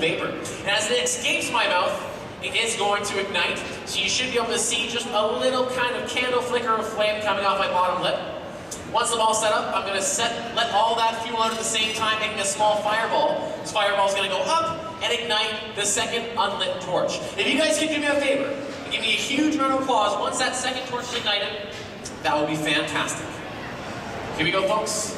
vapor. And as it escapes my mouth, it is going to ignite. So you should be able to see just a little kind of candle flicker of flame coming off my bottom lip. Once the ball's set up, I'm going to let all that fuel out at the same time, making a small fireball. This fireball is going to go up and ignite the second unlit torch. If you guys could do me a favor, and give me a huge round of applause once that second torch is ignited, that would be fantastic. Here we go, folks.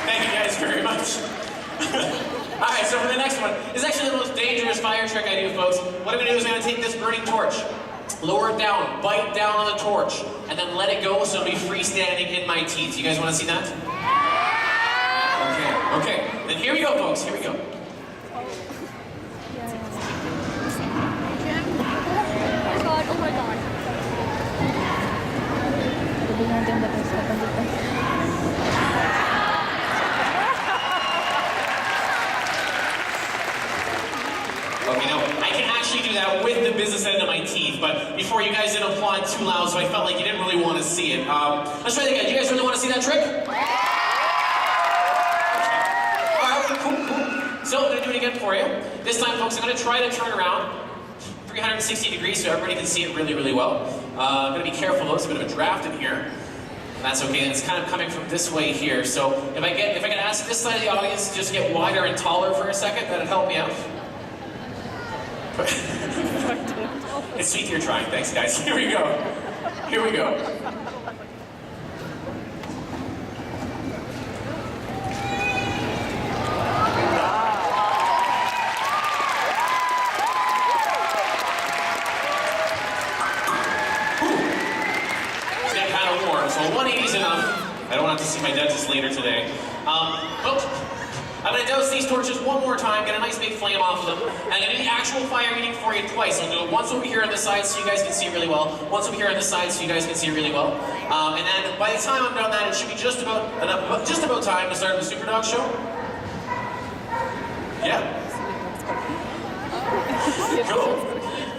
Thank you guys very much. Alright, so for the next one, this is actually the most dangerous fire trick I do, folks. What I'm going to do is I'm going to take this burning torch, lower it down, bite down on the torch, and then let it go so it'll be freestanding in my teeth. You guys want to see that? Okay. Then here we go, folks. Here we go. Oh my god. Okay, now, I can actually do that with the business end of my teeth, but before you guys didn't applaud too loud, so I felt like you didn't really want to see it. Let's try that again. Do you guys really want to see that trick? Alright, cool. So, I'm going to do it again for you. This time, folks, I'm going to try to turn around 360 degrees so everybody can see it really, really well. I'm going to be careful though, there's a bit of a draft in here. And that's okay, and it's kind of coming from this way here. So if I can ask this side of the audience to just get wider and taller for a second, that'd help me out. It's sweet you're trying, thanks guys. Here we go. Here we go. So 180 is enough. I don't have to see my dentist later today. Folks, I'm going to douse these torches one more time, get a nice big flame off of them, and I'm going to do the actual fire eating for you twice. I'll do it once over here on the side so you guys can see really well, once over here on the side so you guys can see really well. And then by the time I'm done that, it should be just about time to start the Superdog show. Yeah. Cool.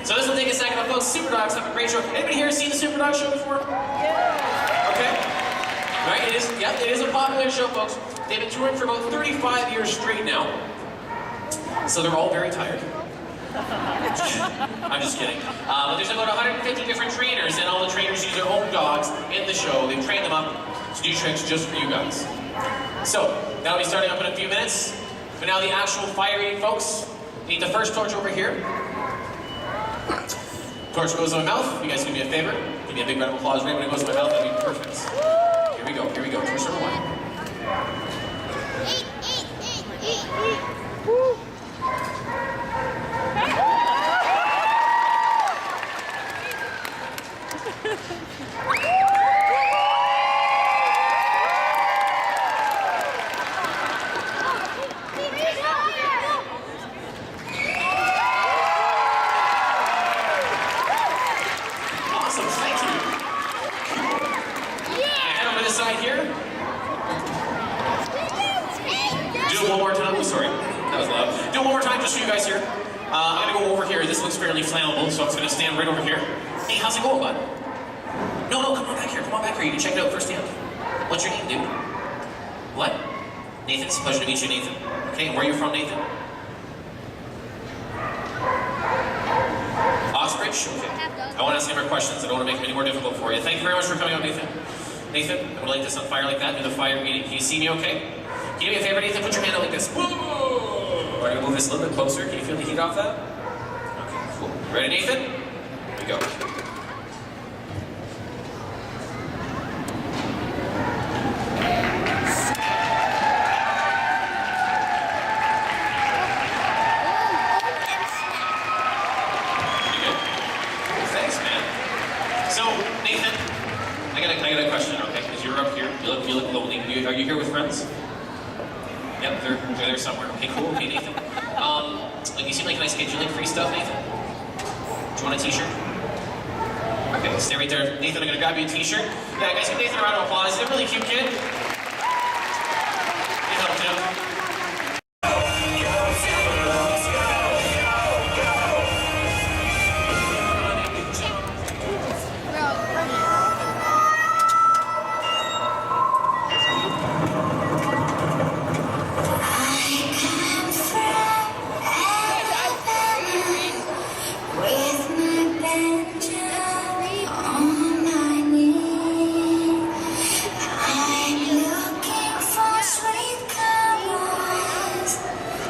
So this will take a second, but folks, Superdogs have a great show. Anybody here seen the Superdog show before? Yeah. Okay. Right, it is a popular show, folks. They've been touring for about 35 years straight now. So they're all very tired. I'm just kidding. But there's about 150 different trainers, and all the trainers use their own dogs in the show. They train them up to do tricks just for you guys. So, that'll be starting up in a few minutes. But now the actual fire eating, folks. Need the first torch over here. Torch goes in my mouth. You guys do me a favor. Give me a big round of applause right when it goes in my mouth. That'd be perfect. Here we go. Here we go. Torch number one. Woo. Awesome, thank you. And over this side here. Do it one more time. Oh, sorry, that was loud. Do it one more time just for you guys here. I'm gonna go over here. This looks fairly flammable, so I'm just gonna stand right over here. Hey, how's it going, bud? No, come on back here. Come on back here. You can check it out firsthand. What's your name, dude? What? Nathan. It's a pleasure to meet you, Nathan. Okay, and where are you from, Nathan? Oxbridge? Okay. I won't ask any more questions. I don't want to make them any more difficult for you. Thank you very much for coming out, Nathan. Nathan, I'm going to light this on fire like that. Do the fire meeting. Can you see me okay? Can you do me a favor, Nathan? Put your hand out like this. Whoa! We're going to move this a little bit closer. Can you feel the heat off that? Okay, cool. Ready, Nathan? Here we go. I got a question, okay? Because you're up here, you look lonely. Are you here with friends? Yep, they're there somewhere. Okay, cool. Okay, Nathan. Like you seem like a nice kid. Do you like free stuff, Nathan? Do you want a t-shirt? Okay, stay right there. Nathan, I'm gonna grab you a t-shirt. Yeah, guys, give Nathan a round of applause. He didn't really really cute kid. Need help too.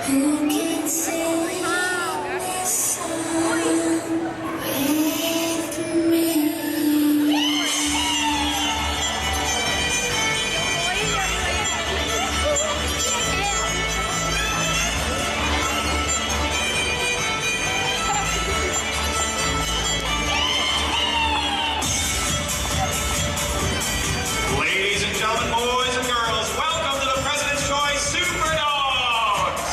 Who can sing this song with me? Ladies and gentlemen, boys and girls, welcome to the President's Choice Super Dogs!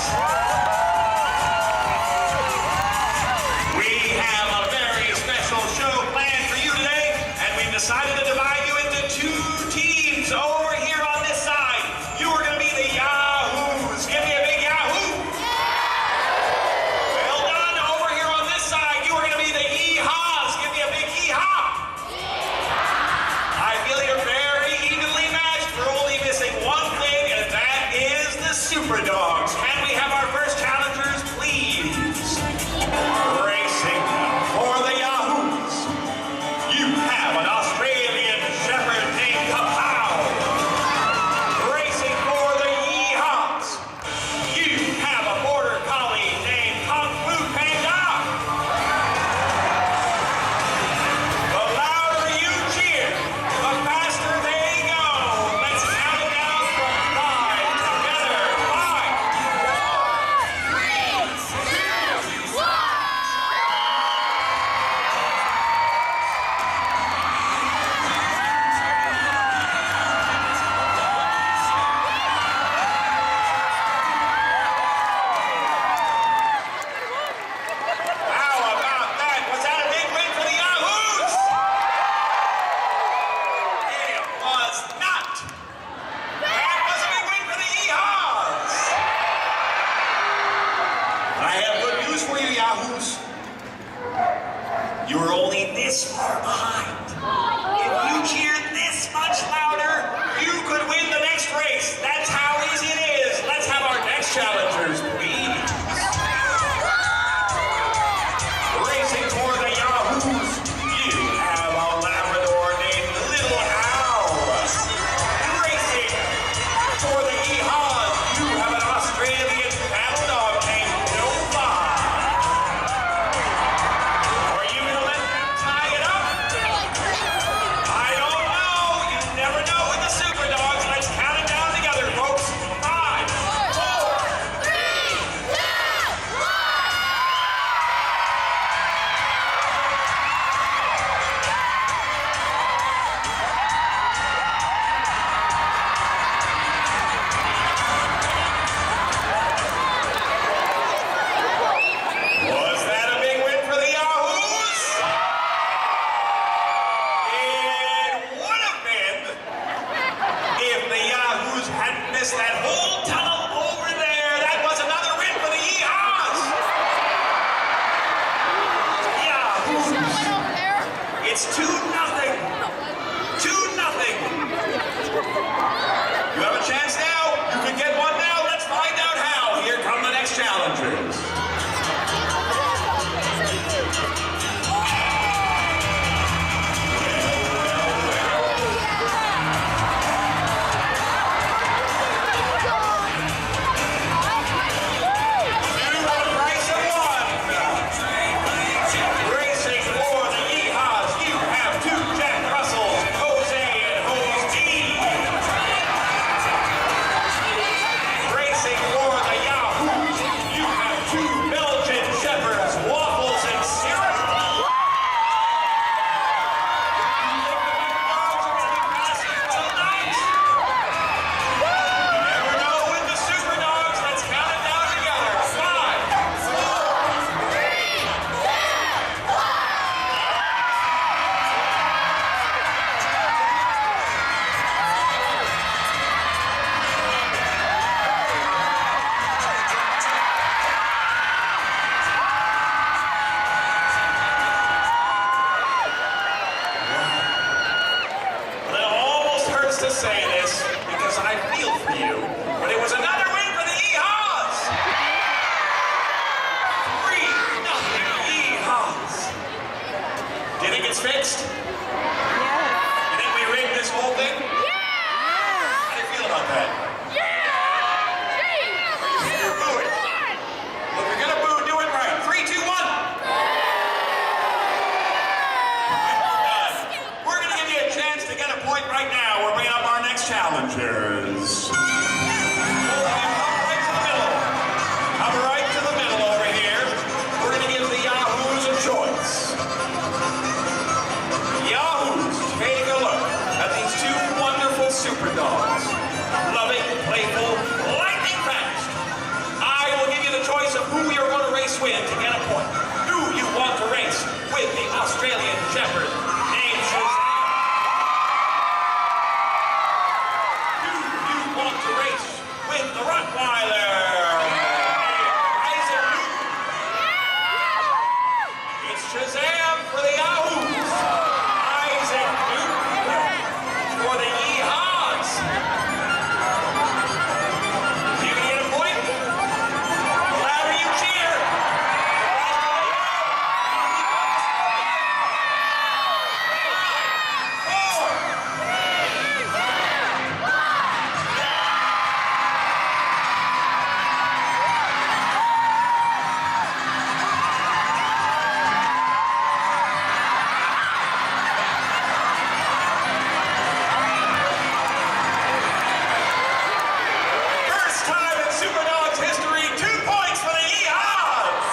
We have a very special show planned for you today, and we've decided to divide you into two teams. Over here on this side, you are going to be the Yahoos. Give me a big Yahoo! Well done. Over here on this side, you are going to be the Yeehaws. Give me a big Yeehaw! I feel you're very evenly matched. We're only missing one thing, and that is the Super Dogs. Can we have our first challengers, please? Racing for the Yahoos. You have an Australian Shepherd named Kapow. Racing for the Yeehaws. You have a Border Collie named Kung Fu Panda. The louder you cheer, the faster they go. Let's count it down from 5 together. 5. How about that? Was that a big win for the Yahoos? It was not. That was a big win for the Yeehaws. I have good news for you, Yahoos. You're only this far behind. If you cheer this much louder, you could win the next race. That's how easy it is. Let's have our next challengers, please. Racing for the Yahoos, you have a Labrador named Little Owl. Racing for the Yeehaws, you have an Australian battle dog named Nova. Are you going to let them tie it up? I don't know. You never know with the Super Dogs. Let's count it down together, folks. 5, 4, 3, 2, 1. Was that a big win for the Yahoos? It would have been if the Yahoos hadn't missed that whole tunnel over there. That was another win for the Yeehaws. Yahoos. Over there. It's 2-0. 2-0. You have a chance now. You can get one now. Let's find out how. Here come the next challengers. Go. embarrassed to say this because I feel for you, but it was another win for the Yeehaws! 3-0 Yeehaws! Do you think it's fixed? You think we rigged this whole thing? How do you feel about that? You're booing. Well, if you're gonna boo, do it right. 3, 2, 1. We're gonna give you a chance to get a point right now. We're bringing up our next challengers. Come right to the middle over here. We're gonna give the Yahoos a choice. Yahoos, take a look at these two wonderful super dogs. Loving, playful, lightning fast. I will give you the choice of who you're going to race with to get a point. Do you want to race with the Australian Shepherd named Shazam? Do you want to race with the Rottweiler named Isaac Newton? It's Shazam for the Yahoos. Isaac Newton for the Yeehaws. You can get a point. The louder you cheer, first time in Superdogs history, 2 points for the Yeehaws.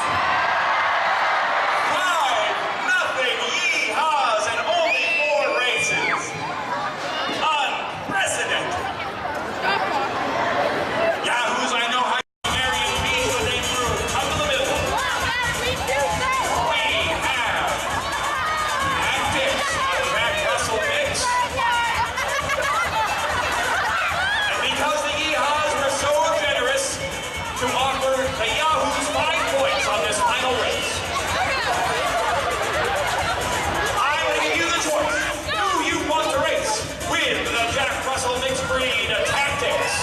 5-0 Yeehaws and only 4 races. Unprecedented. Yahoos, I know how Marion beat when they grew. Come to the middle. We have Tactics, a Jack Russell mix. And because the Yeehaws were so generous to offer the Yahoos 5 points on this final race, I'm going to give you the choice. Do you want to race with the Jack Russell mixed breed Tactics?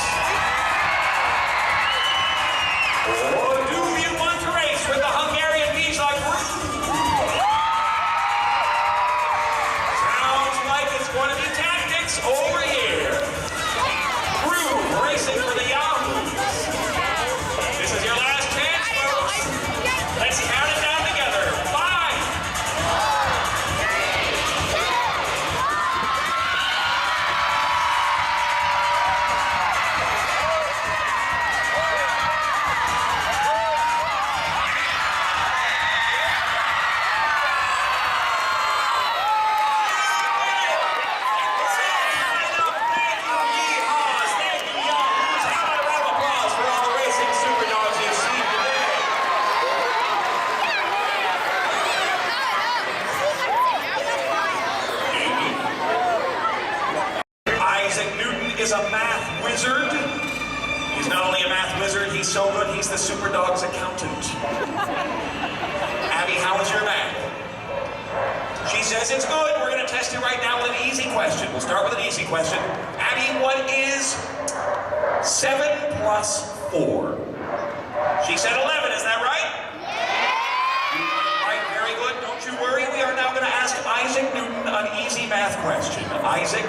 Or do you want to race with the Hungarian Bichon breed? Sounds like it's going to be Tactics over here. Crew racing for the Yahoos. This is your last chance, folks. Let's count it down together. 5. Thank you, Yeehaws. Thank you, Yahoos. How about a round of applause for all the racing superdogs you've seen today? Isaac Newton is a math wizard. He's not only a math wizard, he's so good, he's the Superdog's accountant. Abby, how is your math? She says it's good. We're going to test it right now with an easy question. We'll start with an easy question. Abby, what is 7 plus 4? She said 11, is that right? Right, very good. Don't you worry. We are now going to ask Isaac Newton an easy math question. Isaac,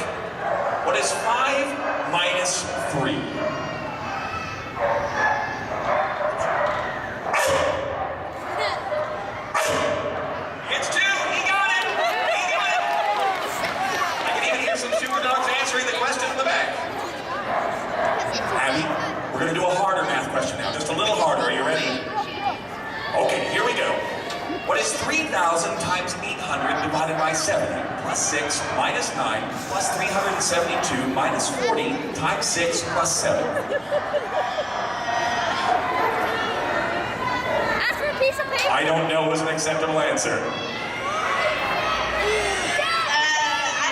what is 5 minus 3? It's 2. He got it. He got it. I can even hear some Superdogs answering the question in the back. Abby, we're going to do a harder math question now. Just a little harder. Are you ready? Okay, here we go. What is 3,000 times 800 divided by 70 plus 6 minus 9 plus 372 minus 40 times 6 plus 7? Ask for a piece of paper. I don't know was an acceptable answer. I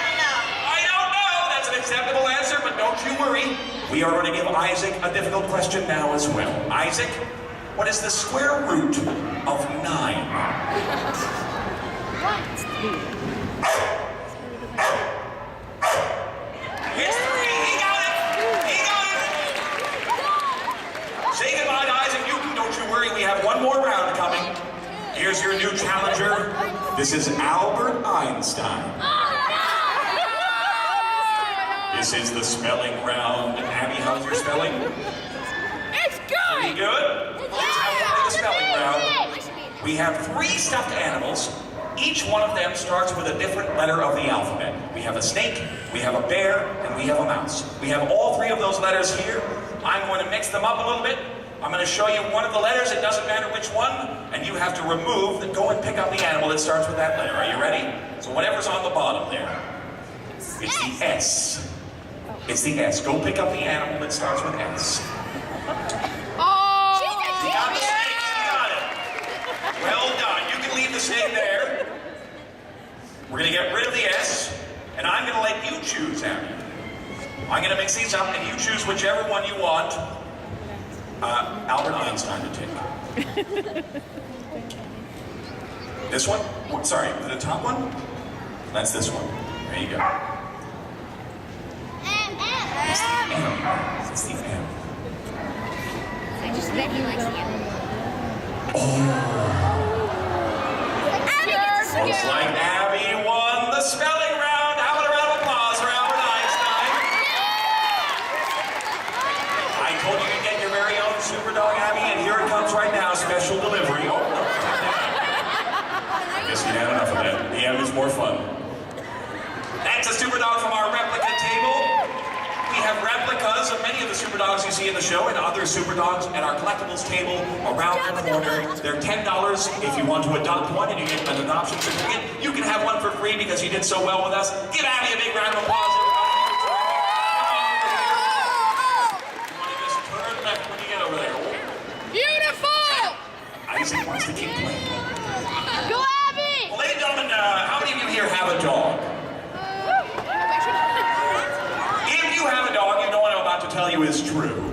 don't know. I don't know. That's an acceptable answer, but don't you worry. We are going to give Isaac a difficult question now as well. Isaac, what is the square root of 9? It's 3. This is Albert Einstein. This is the spelling round. Abby, how's your spelling? It's good. Pretty good? Here's how we play the spelling round. We have 3 stuffed animals. Each one of them starts with a different letter of the alphabet. We have a snake, we have a bear, and we have a mouse. We have all 3 of those letters here. I'm going to mix them up a little bit. I'm going to show you one of the letters, it doesn't matter which one, and you have to go and pick up the animal that starts with that letter. Are you ready? So whatever's on the bottom there. It's the S. It's the S. Go pick up the animal that starts with S. Oh. You got the snake, you got it. Well done. You can leave the snake there. We're going to get rid of the S, and I'm going to let you choose, Abby. I'm going to mix these up, and you choose whichever one you want Albert Einstein to take. This one? Oh, sorry, the top one? That's this one. There you go. It's the M. It's the M. I just bet he likes you. Looks like Abby won the spelling round. How about a round of applause for Albert Einstein? I told you to get your very own super dog, Abby, and here it comes right now, special delivery. Oh, no. I guess you had enough of that. The M is more fun. That's a super dog from our replica table. We have replicas of many of the super dogs you see in the show and other super dogs at our collectibles table around the corner. They're $10 if you want to adopt one and you get an adoption certificate. You can have one for free because you did so well with us. Give Abby a big round of applause. You want to just turn left when you get over there. Beautiful. Isaac wants to keep playing. Go, Abby. Well, ladies and gentlemen, how many of you here have a dog? If you have a dog, you know what I'm about to tell you is true.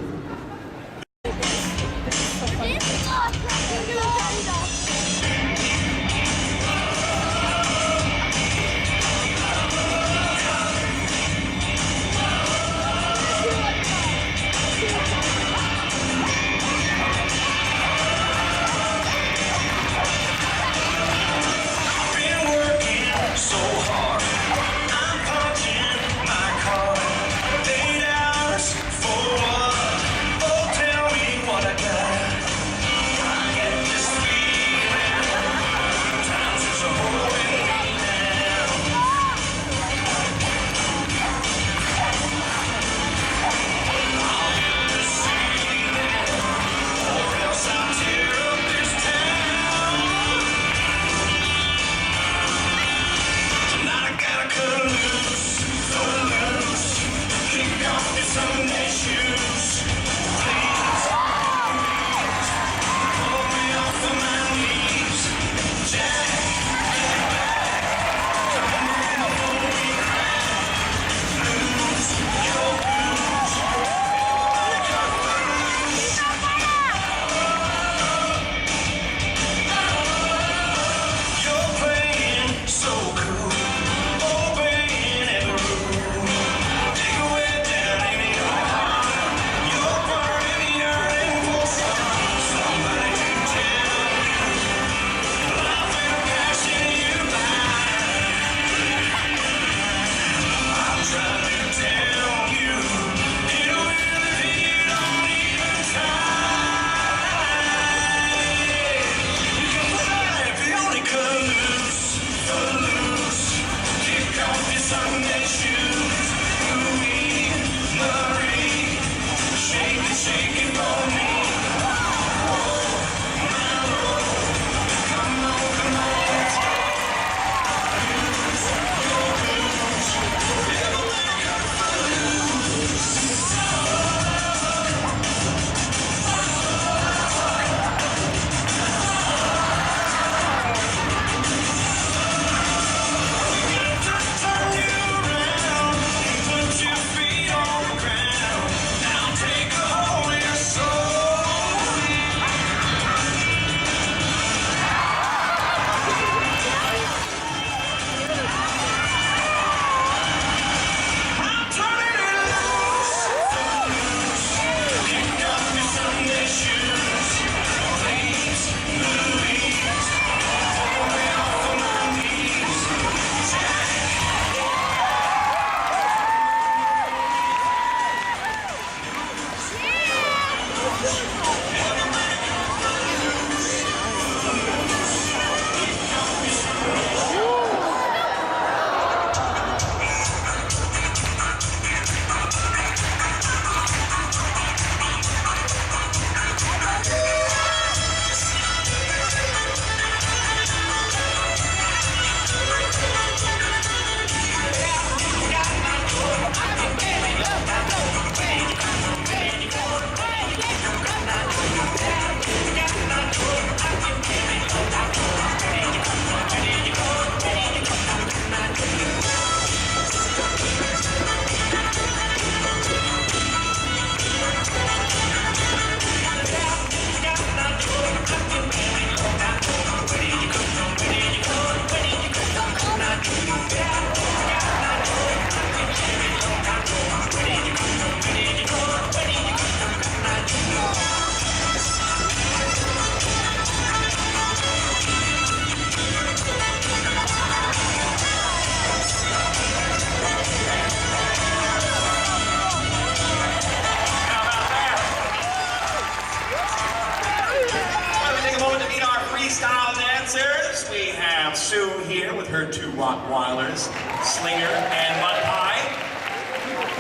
two Rottweilers, Slinger and Mud Pie.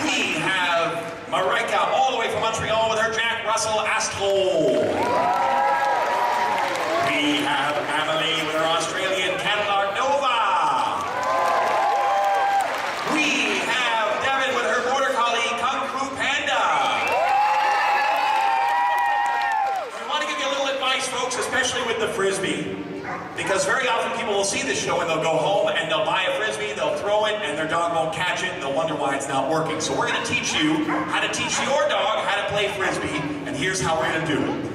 We have Marika all the way from Montreal with her Jack Russell Astro. We have Amelie with her Australian Cadillac Nova. We have Devin with her Border Collie Kung Fu Panda. I want to give you a little advice, folks, especially with the Frisbee. Because very often people will see this show and they'll go home and they'll buy a Frisbee, they'll throw it, and their dog won't catch it, and they'll wonder why it's not working. So we're going to teach you how to teach your dog how to play Frisbee, and here's how we're going to do it.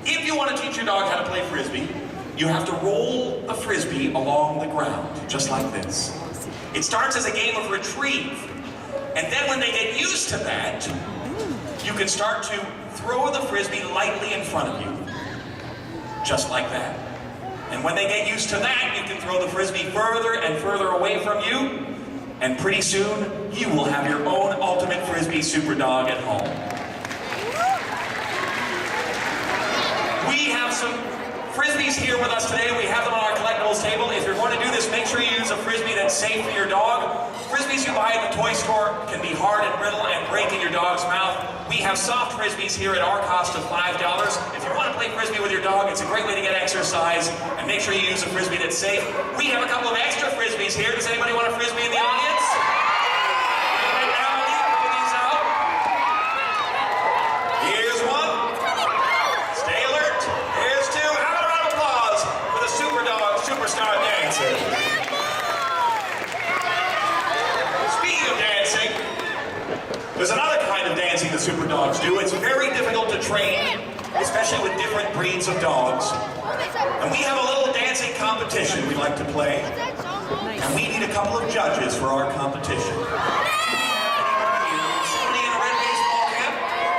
If you want to teach your dog how to play Frisbee, you have to roll the Frisbee along the ground, just like this. It starts as a game of retrieve, and then when they get used to that, you can start to throw the Frisbee lightly in front of you, just like that. And when they get used to that, you can throw the Frisbee further and further away from you, and pretty soon, you will have your own ultimate Frisbee super dog at home. We have some Frisbees here with us today. We have them on our collectibles table. If you're going to do this, make sure you use a Frisbee that's safe for your dog. Frisbees you buy at the toy store can be hard and brittle and break in your dog's mouth. We have soft Frisbees here at our cost of $5. If you want to play Frisbee with your dog, it's a great way to get exercise, and make sure you use a Frisbee that's safe. We have a couple of extra Frisbees here. Does anybody want a Frisbee in the audience? These out. Here's one. Stay alert. Here's two. How about a round of applause for the super dog, superstar dancer? Speaking of dancing, there's another kind of dancing that super dogs do. It's very difficult to train, especially with different breeds of dogs. And we have a little dancing competition we like to play. And we need a couple of judges for our competition. Somebody in a red baseball cap,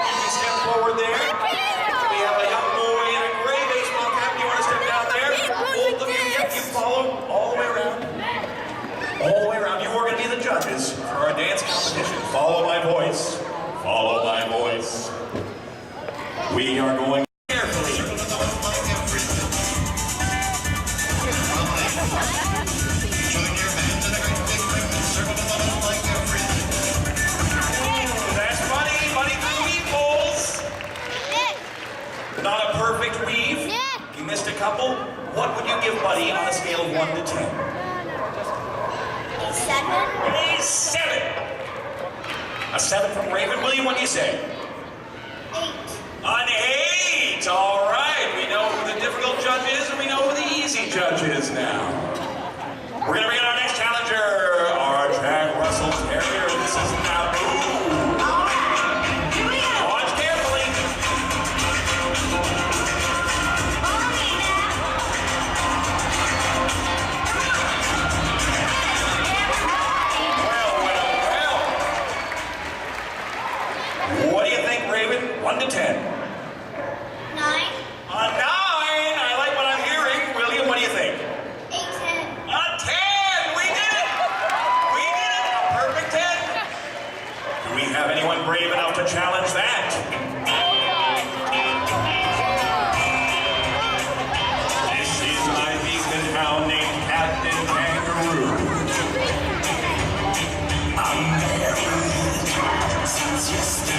you can step forward there. We have a young boy in a gray baseball cap. You want to step down there? Both of you, yep, you follow all the way around. All the way around. You are going to be the judges for our dance competition. Follow my voice. Follow my voice. We are going carefully. That's Buddy for weave holes. Not a perfect weave. You missed a couple. What would you give Buddy on a scale of 1 to 10? A 7. A 7 from Raven. William, what do you say? 8. An 8. All right. We know who the difficult judge is, and we know who the easy judge is now. We're going to bring in our next challenger, our Jack Russell Terrier. This is now. Watch carefully. What do you think, Raven? 1 to 10. 9. A 9. I like what I'm hearing. William, what do you think? 8, 10. A 10. We did it. We did it. A perfect 10. Do we have anyone brave enough to challenge that? This is my beacon hound named Captain Kangaroo. I'm married since yesterday.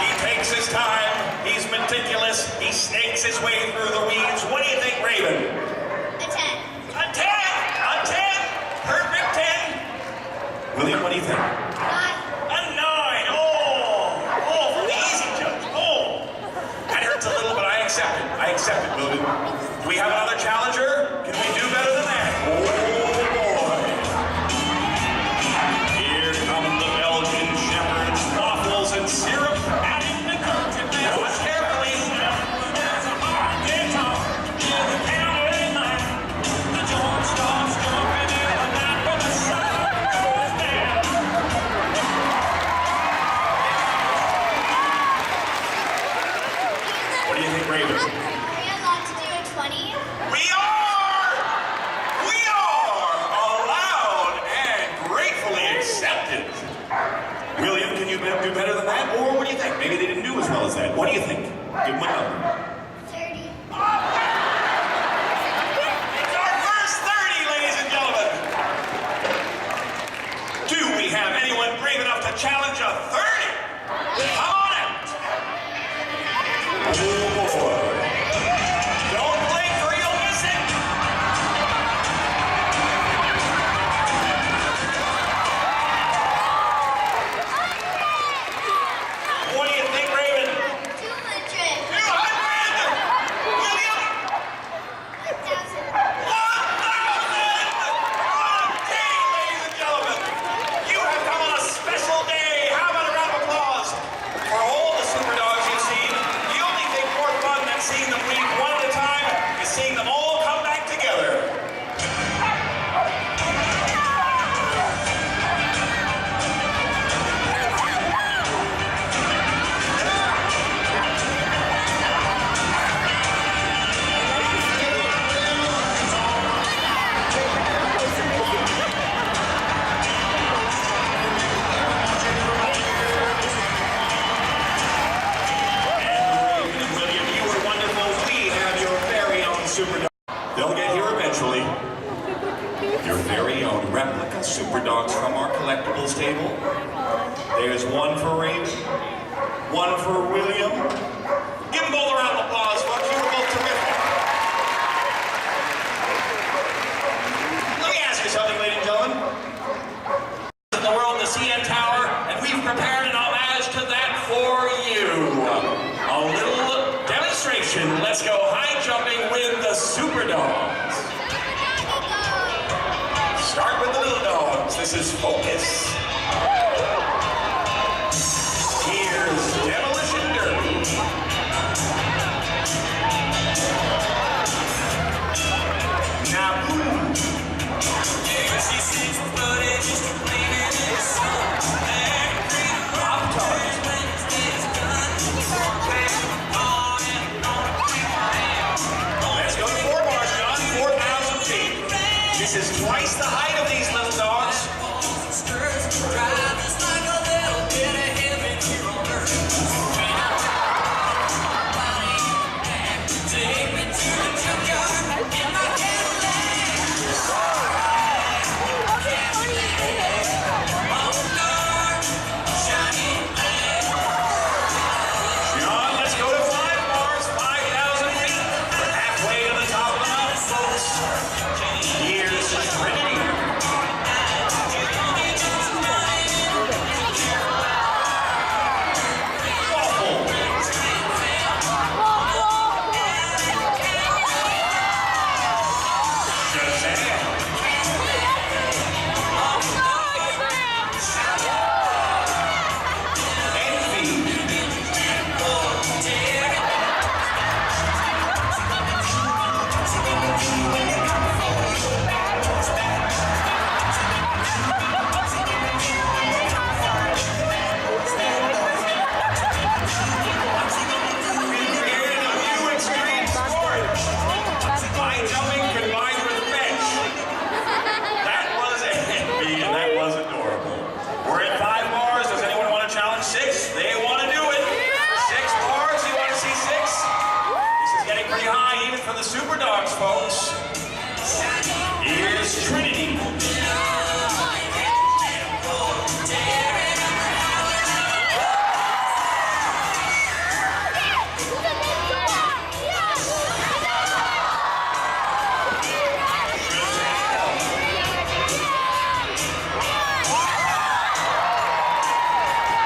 He takes his time, he's meticulous, he snakes his way through the weeds. What do you think, Raven? A 10. A 10! A 10! Perfect 10! William, what do you think? 9. A 9! Oh, for the easy judge. Oh! That hurts a little, but I accept it. I accept it, William. Do we have another challenger? Can we do better than that? Oh, boy. Here come the Belgian Shepherds, waffles and syrup. Now watch carefully. What do you think, Raven? Are we allowed to do a 20? We are! you think? Give him a number. 30. It's our first 30, ladies and gentlemen. Do we have anyone brave enough to challenge a 30? Come on out. Oh boy. Don't blink or you'll miss it. What do you think, Raven? 200. 200! William? 1,000. 1,000! Okay, ladies and gentlemen, you have come on a special day. How about a round of applause for all the super dogs you've seen? The only thing more fun than seeing them leave one at a time is seeing them all come back together. And William, you were wonderful. We have your very own super dog. They'll get here eventually. Your very own replica super dogs from our collectibles table. There's one for Raven, one for William. Give them both a round of applause, folks. You were both terrific. Let me ask you something, ladies and gentlemen. In the world, the CN Tower, and we've prepared an homage to that for you. A little demonstration. Let's go high jumping with the super dogs. Start with the little dogs. This is Focus. Here's Demolition Derby. Naboo. Pop-Tart. Let's go to 4 bars, John. 4,000 feet. This is twice the height of these little dogs. John, let's go to 5 bars, 5,000 feet. We're halfway to the top of the mountain, folks. Here's Trinity. Waffle. Shazam. Envy. Created a new extreme sport. High jumping combined with bench. That was Envy, and that was adorable. We're at 5 bars. Does anyone want to challenge 6? They want to do it. 6 bars. You want to see 6? This is getting pretty high, even for the super dogs, folks. Here's Trinity.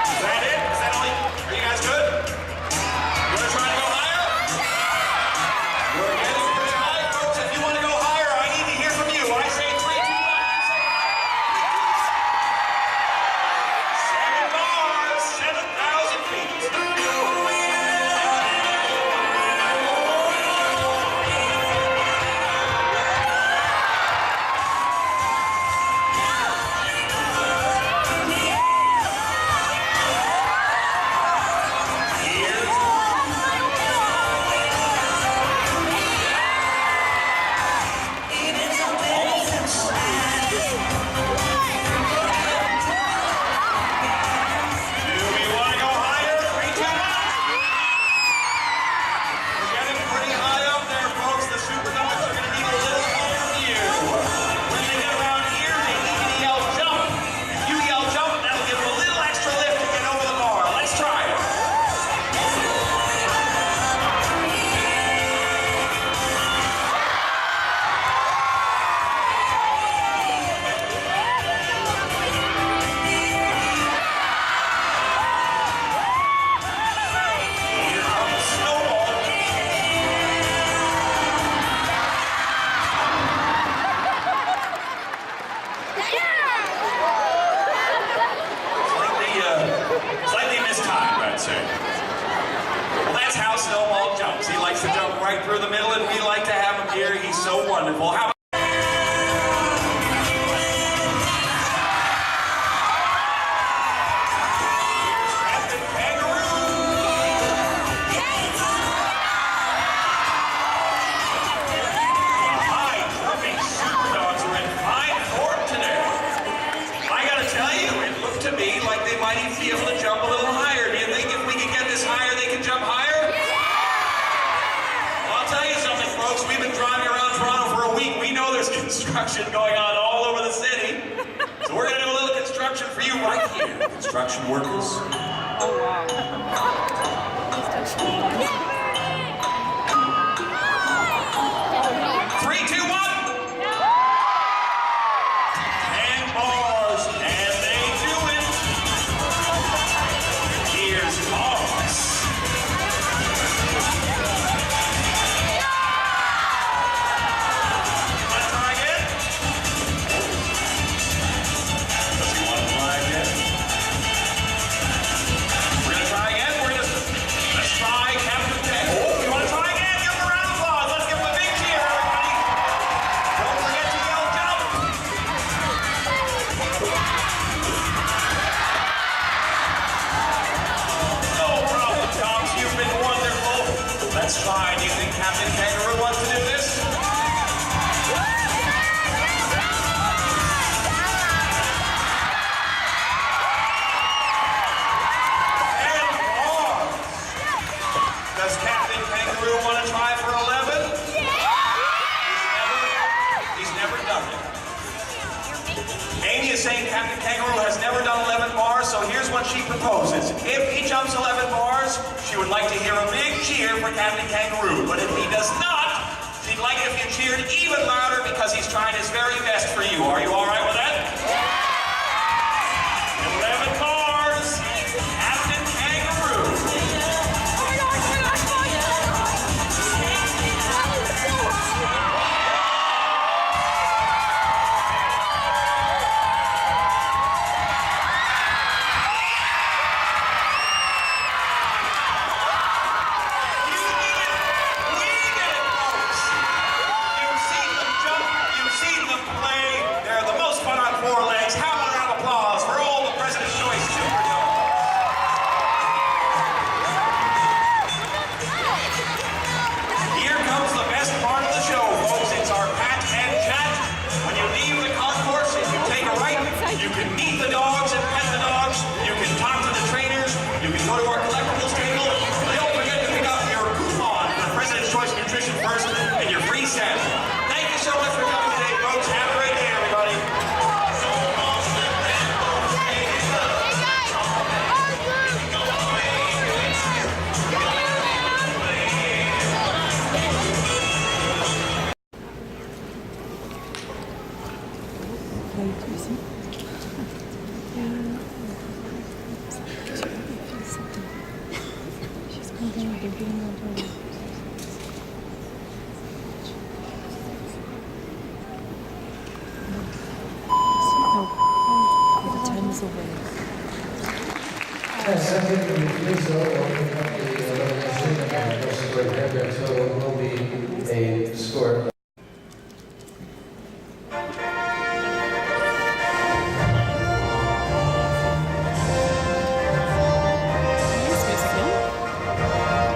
Is that it? Is that only? Are you guys good? You want to try to go higher? We're getting pretty high, folks. so wonderful. How about Captain Kangaroo? Hi, jumping super dogs are in fine form today. I gotta tell you, it looked to me like they might even be able to jump a little higher. Do you think if we could get this higher, they can jump higher? Well, I'll tell you something, folks. We've been driving around Toronto for a week. We know there's construction going on all over the city. So we're gonna do a little construction for you right here, construction workers. Three, two, one. And bars, and they do it. Here's bars. Wanna try again? Does he wanna try again? We're gonna try again. Let's try Captain Ted. Oh, you wanna try again? Give him a round of applause. Let's give him a big cheer, everybody. Don't forget to yell jump. No problem, Toms. You've been wonderful. Let's try. Do you think Captain Kangaroo wants to do this? And bars. Does Captain Kangaroo want to try for 11? He's never done it. Amy is saying Captain Kangaroo has never done 11 bars, so here's what she proposes. If he jumps 11 bars, she would like to hear a big cheer for Captain Kangaroo. But if he does not, she'd like it if you cheered even louder because he's trying his very best for you. Are you all right with that? 11 bars. Captain Kangaroo. We did it, folks. You've seen them jump. You've seen them play. They're the most fun on four legs. How about a round of applause for all the President's Choice Super Dogs? Here comes the best part of the show, folks. It's our pat and chat. When you leave the concourse and you take a right, you can meet the dogs and pet the dogs. You can talk to the trainers. You can go to our collectibles table. Don't forget to pick up your coupon for President's Choice Nutrition First and your free set. Thank you so much for coming today, folks. Have a great day, everybody. Yes, I think we please open up the elimination and of course the great haircut, so it will be a score.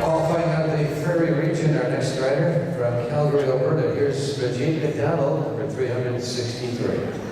Qualifying out of the Prairie region, our next rider from Calgary, Alberta. Here's Regine McDonald, number 363.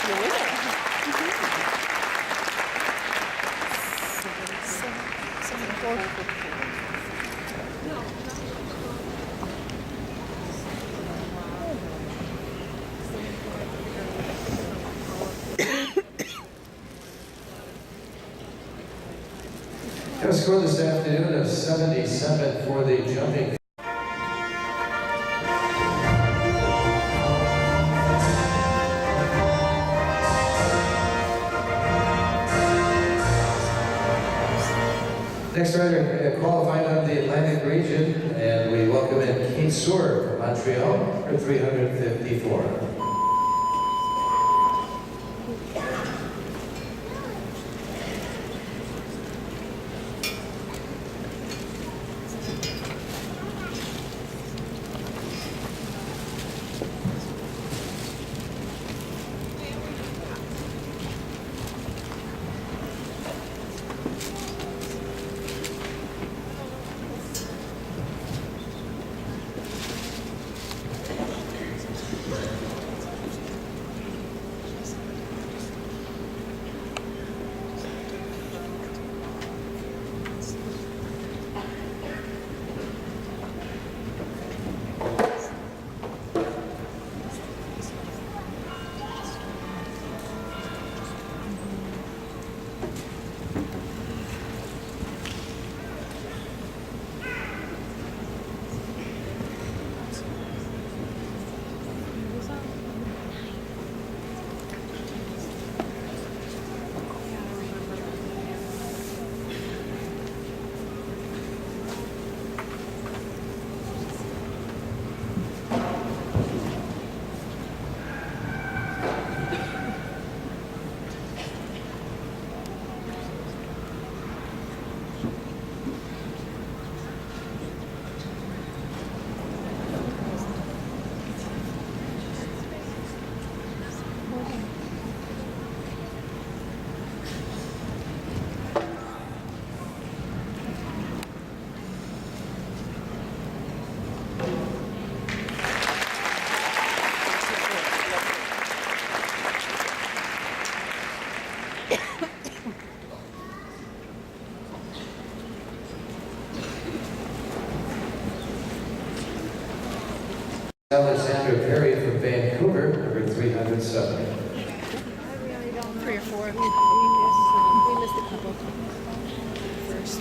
Got a score this afternoon of 77 for the jumping. Next rider qualifying out of the Atlantic region, and we welcome in Kate Soar from Montreal for 354. Alexander Perry from Vancouver, number 307. 3 or 4. We missed a couple first.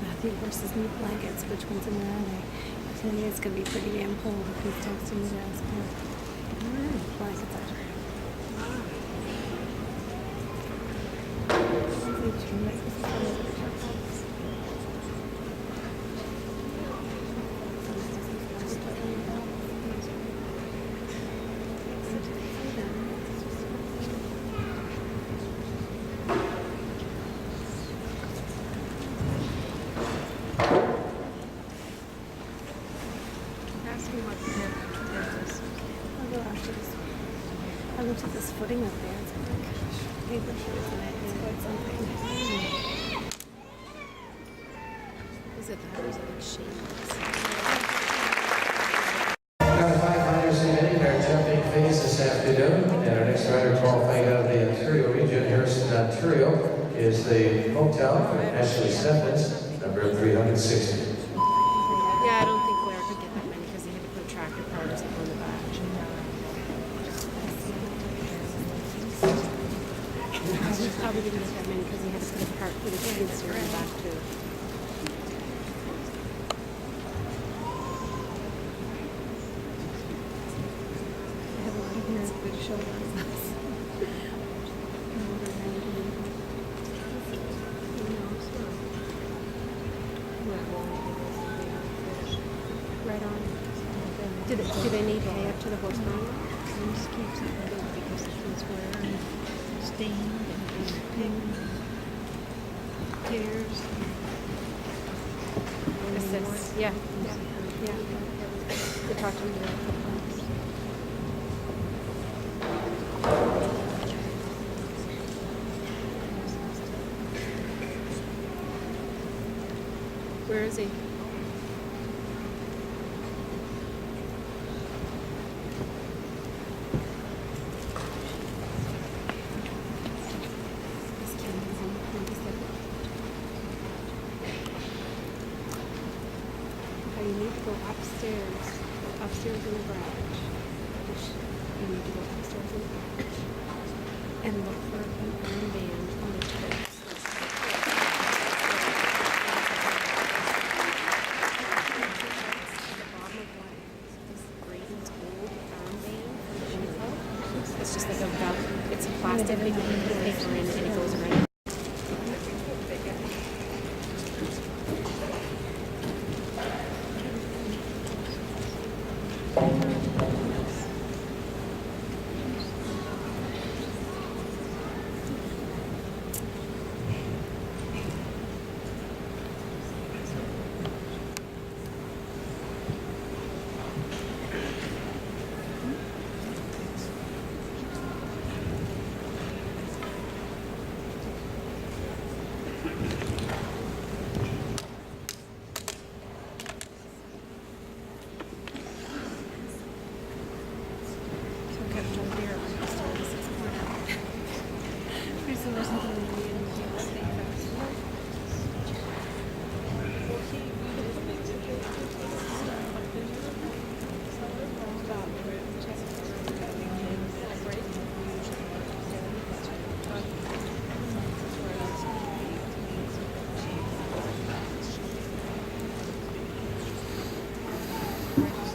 Matthew versus new blankets. Which ones in there are they? I tell you, it's gonna be pretty damn cold if he's texting me to ask me. Blankets are. I looked at this footing up there. It's like paper shoes and it's quite something. Is it that or is it like shapeless? Got 5 riders in our jumping phase this afternoon, and our next rider qualifying out of the Ontario region, Harrison, Ontario, is the hometown for Ashley Stephens, number 360. Yeah, I don't think Blair could get that many because he had to put a tractor part or something on the back. He probably didn't get that many because he had to put a part for the kids on the back too. I have a lot of very good shoulders. Right on. Do they need hay up to the horse barn? Just keeps it going because it's where stained and picked tears. Assists. Yeah. Yeah. We talked to him today a couple times. Where is he? This kid is on 27. Oh, you need to go upstairs. Upstairs in the garage. You need to go upstairs in the garage. And look for an armband on the chair. It's just like a velvet. It's a plastic. You put paper in and it goes around.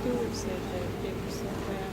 Stewart said that it was so bad.